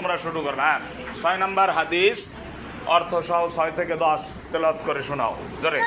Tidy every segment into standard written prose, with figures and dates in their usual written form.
তোমরা শুরু করো। হ্যাঁ, 6 নম্বর হাদিস অর্থ সহ 6 থেকে 10 তেলাওয়াত করে শোনাও জোরে।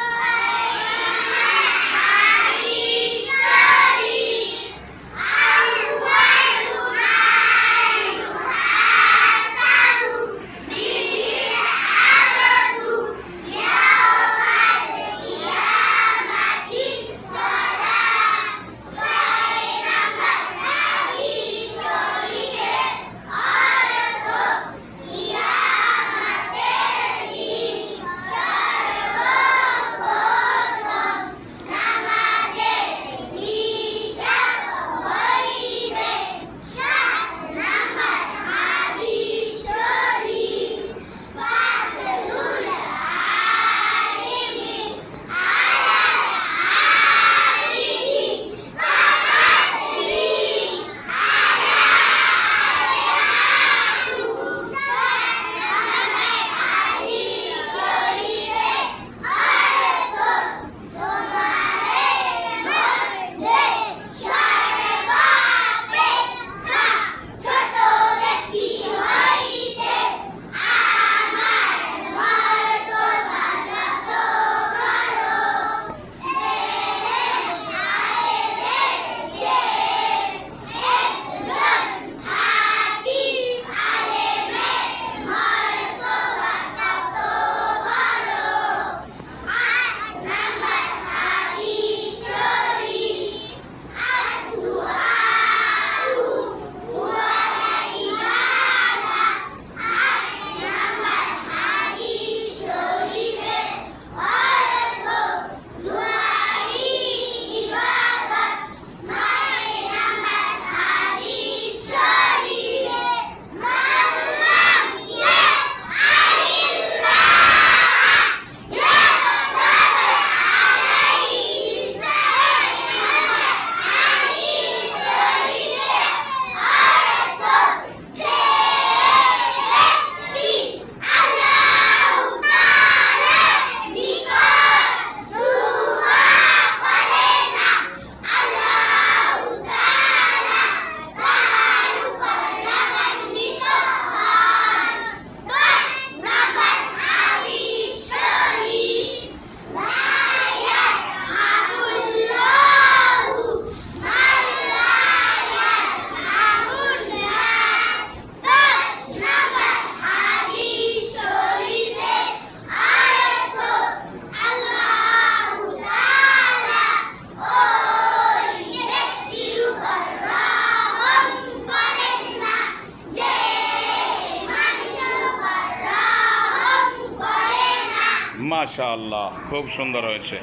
মাশাআল্লাহ, খুব সুন্দর হয়েছে।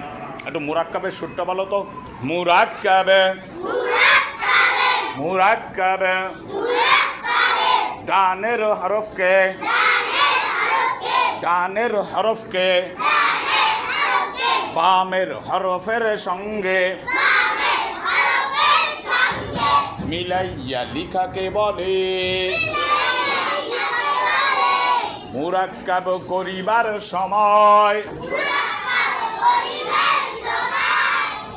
একটু মুরাক্কাবের সুরটা বলো তো। মুরাক্কাবে মুরাক্কাবে ডানের হরফকে ডানের হরফকে বামের হরফের সঙ্গে মিলাইয়া লিখাকে বলে। মুরাক্কাব করিবার সময়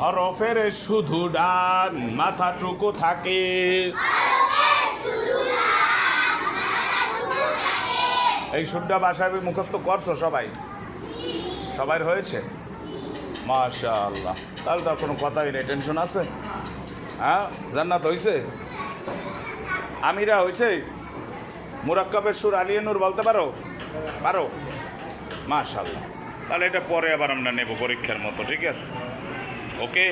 হরফের শুধু ডান মাথাটুকু থাকে। এই সুরটা বাসায় মুখস্থ করছো সবাই? সবাই হয়েছে? মাশাআল্লাহ, তাহলে তার কোনো কথাই নেই। টেনশন আছে? হ্যাঁ, জান্নাত হয়েছে? আমিরা হয়েছে? মুরাক্কাবের সুর আলিয়ে নূর বলতে পারো? পারো? মাশাআল্লাহ, তাহলে এটা পরে আবার আমরা নেব পরীক্ষার মতো, ঠিক আছে? ওকে।